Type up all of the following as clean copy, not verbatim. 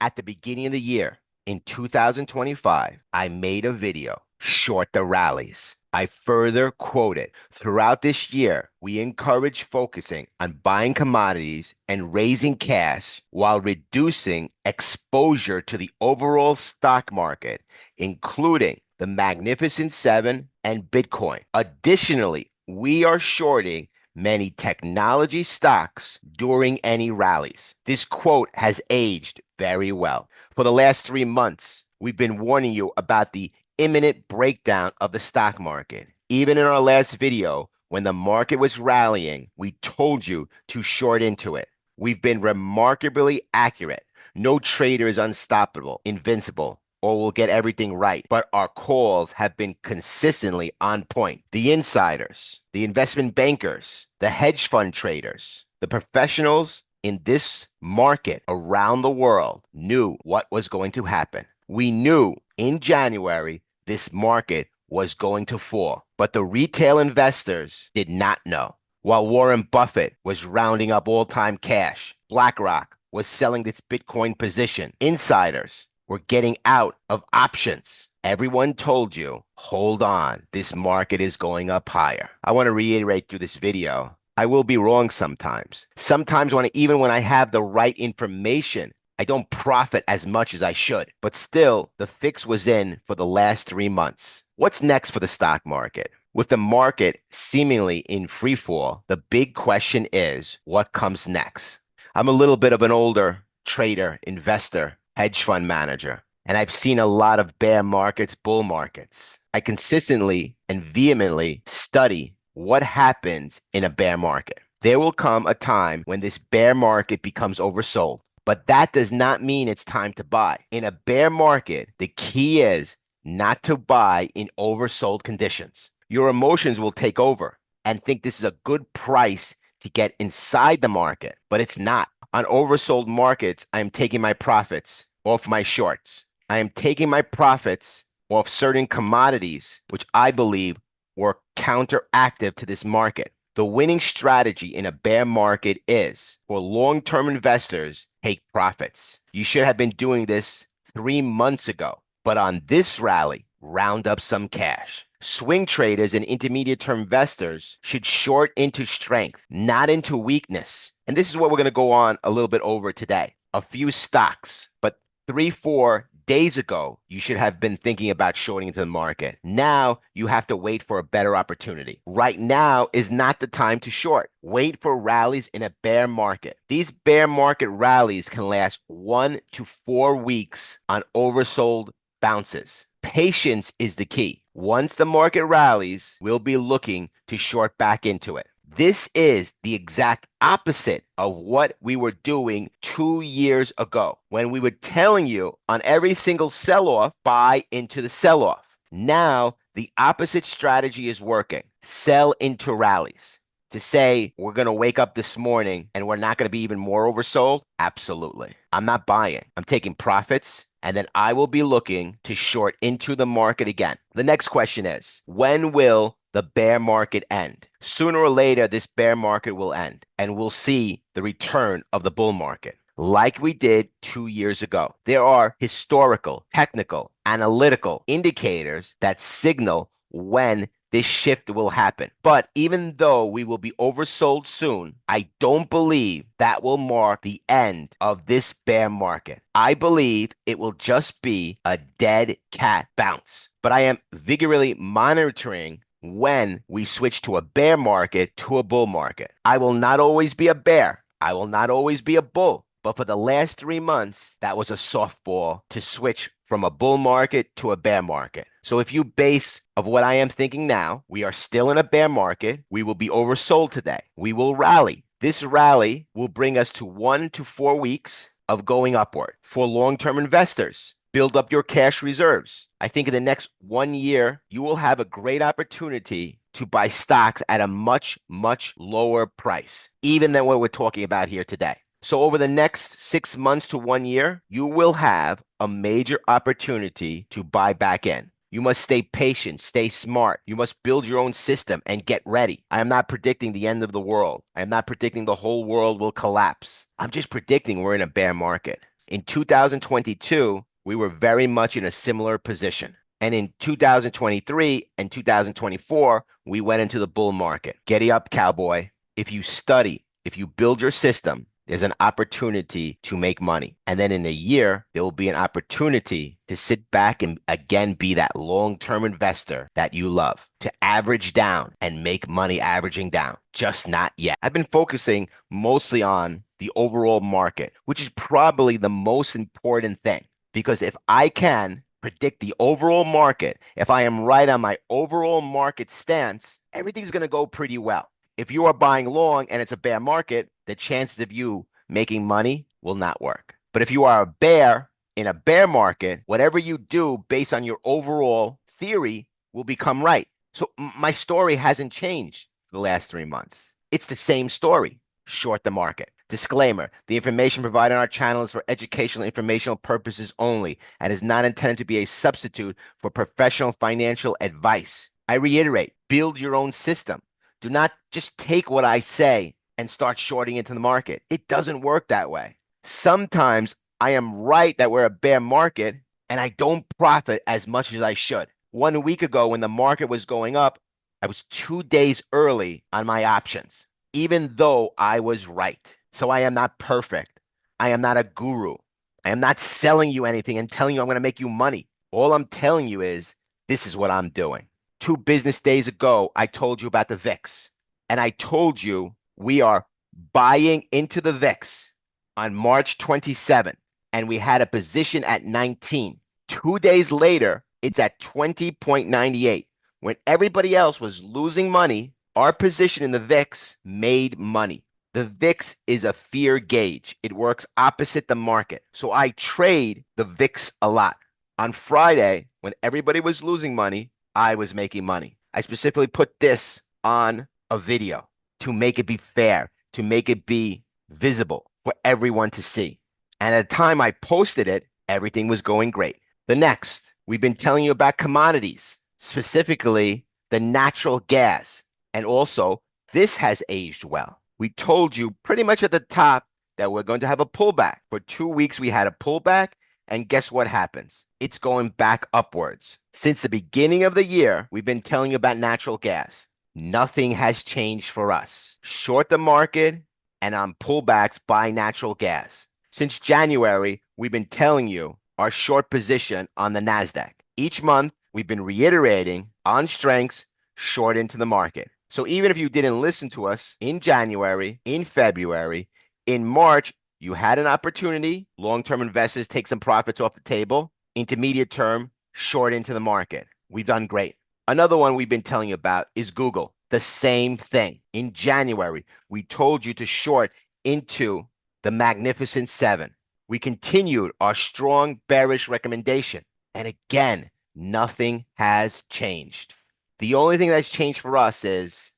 At the beginning of the year in 2025, I made a video, Short the Rallies. I further quoted, throughout this year, we encourage focusing on buying commodities and raising cash while reducing exposure to the overall stock market, including the Magnificent Seven and Bitcoin. Additionally, we are shorting many technology stocks during any rallies. This quote has aged very well. For the last 3 months, we've been warning you about the imminent breakdown of the stock market. Even in our last video, when the market was rallying, we told you to short into it. We've been remarkably accurate. No trader is unstoppable, invincible, or will get everything right, but our calls have been consistently on point. The insiders, the investment bankers, the hedge fund traders, the professionals in this market around the world knew what was going to happen. We knew in January this market was going to fall, but the retail investors did not know. While Warren Buffett was rounding up all-time cash, BlackRock was selling its Bitcoin position. Insiders were getting out of options. Everyone told you, hold on, this market is going up higher. I want to reiterate through this video, I will be wrong sometimes. Sometimes even when I have the right information, I don't profit as much as I should, but still, the fix was in for the last 3 months. What's next for the stock market? With the market seemingly in free fall, the big question is, what comes next? I'm a little bit of an older trader, investor, hedge fund manager, and I've seen a lot of bear markets, bull markets. I consistently and vehemently study what happens in a bear market. There will come a time when this bear market becomes oversold. But that does not mean it's time to buy. In a bear market, the key is not to buy in oversold conditions. Your emotions will take over and think this is a good price to get inside the market, but it's not. On oversold markets, I am taking my profits off my shorts. I am taking my profits off certain commodities, which I believe were counteractive to this market. The winning strategy in a bear market is for long-term investors, take profits. You should have been doing this 3 months ago, but on this rally, round up some cash. Swing traders and intermediate-term investors should short into strength, not into weakness. And this is what we're going to go on a little bit over today. A few stocks, but 3-4 days ago, you should have been thinking about shorting into the market. Now you have to wait for a better opportunity. Right now is not the time to short. Wait for rallies in a bear market. These bear market rallies can last 1 to 4 weeks on oversold bounces. Patience is the key. Once the market rallies, we'll be looking to short back into it. This is the exact opposite of what we were doing 2 years ago when we were telling you on every single sell-off, buy into the sell-off. Now, the opposite strategy is working. Sell into rallies. To say we're going to wake up this morning and we're not going to be even more oversold? Absolutely. I'm not buying. I'm taking profits. And then I will be looking to short into the market again. The next question is, when will the bear market end? Sooner or later, this bear market will end, and we'll see the return of the bull market, like we did 2 years ago. There are historical, technical, analytical indicators that signal when this shift will happen. But even though we will be oversold soon, I don't believe that will mark the end of this bear market. I believe it will just be a dead cat bounce. But I am vigorously monitoring when we switch to a bear market to a bull market. I will not always be a bear. I will not always be a bull. But for the last 3 months, that was a softball to switch from a bull market to a bear market. So if you base of what I am thinking now, we are still in a bear market. We will be oversold today. We will rally. This rally will bring us to 1 to 4 weeks of going upward. For long-term investors, build up your cash reserves. I think in the next 1 year, you will have a great opportunity to buy stocks at a much, much lower price, even than what we're talking about here today. So over the next 6 months to 1 year, you will have a major opportunity to buy back in. You must stay patient, stay smart. You must build your own system and get ready. I am not predicting the end of the world. I am not predicting the whole world will collapse. I'm just predicting we're in a bear market. In 2022, we were very much in a similar position. And in 2023 and 2024, we went into the bull market. Giddy up, cowboy. If you study, if you build your system, there's an opportunity to make money. And then in a year, there will be an opportunity to sit back and again be that long-term investor that you love, to average down and make money averaging down. Just not yet. I've been focusing mostly on the overall market, which is probably the most important thing. Because if I can predict the overall market, if I am right on my overall market stance, everything's going to go pretty well. If you are buying long and it's a bear market, the chances of you making money will not work. But if you are a bear in a bear market, whatever you do based on your overall theory will become right. So my story hasn't changed for the last 3 months. It's the same story. Short the market. Disclaimer, the information provided on our channel is for educational and informational purposes only and is not intended to be a substitute for professional financial advice. I reiterate, build your own system. Do not just take what I say and start shorting into the market. It doesn't work that way. Sometimes I am right that we're a bear market and I don't profit as much as I should. 1 week ago, when the market was going up, I was 2 days early on my options, even though I was right. So I am not perfect. I am not a guru. I am not selling you anything and telling you I'm going to make you money. All I'm telling you is this is what I'm doing. 2 business days ago, I told you about the VIX, and I told you we are buying into the VIX on March 27th, and we had a position at 19. 2 days later, it's at 20.98. When everybody else was losing money, our position in the VIX made money. The VIX is a fear gauge. It works opposite the market. So I trade the VIX a lot. On Friday, when everybody was losing money, I was making money. I specifically put this on a video to make it be fair, to make it be visible for everyone to see. And at the time I posted it, everything was going great. The next, we've been telling you about commodities, specifically the natural gas. And also, this has aged well. We told you pretty much at the top that we're going to have a pullback. For 2 weeks, we had a pullback. And guess what happens? It's going back upwards. Since the beginning of the year, we've been telling you about natural gas. Nothing has changed for us. Short the market and on pullbacks, buy natural gas. Since January, we've been telling you our short position on the Nasdaq. Each month, we've been reiterating on strengths, short into the market. So even if you didn't listen to us in January, in February, in March, you had an opportunity. Long-term investors take some profits off the table. Intermediate term, short into the market. We've done great. Another one we've been telling you about is Google. The same thing. In January, we told you to short into the Magnificent Seven. We continued our strong bearish recommendation. And again, nothing has changed. The only thing that's changed for us is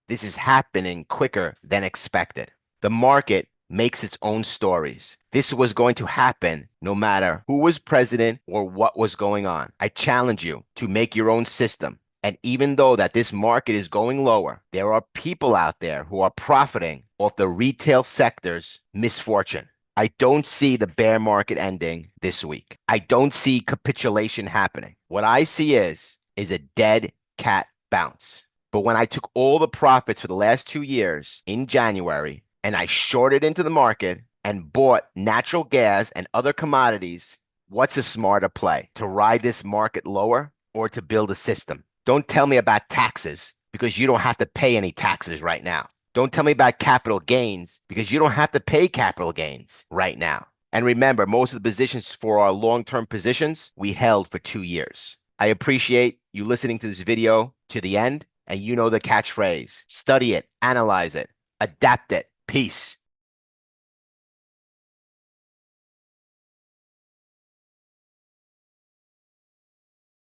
this is happening quicker than expected. The market makes its own stories. This was going to happen no matter who was president or what was going on. I challenge you to make your own system. And even though that this market is going lower, there are people out there who are profiting off the retail sector's misfortune. I don't see the bear market ending this week. I don't see capitulation happening. What I see is a dead cat bounce. But when I took all the profits for the last 2 years in January, and I shorted into the market and bought natural gas and other commodities, what's a smarter play? To ride this market lower or to build a system? Don't tell me about taxes because you don't have to pay any taxes right now. Don't tell me about capital gains because you don't have to pay capital gains right now. And remember, most of the positions for our long-term positions, we held for 2 years. I appreciate you listening to this video to the end, and you know the catchphrase. Study it, analyze it, adapt it. Peace.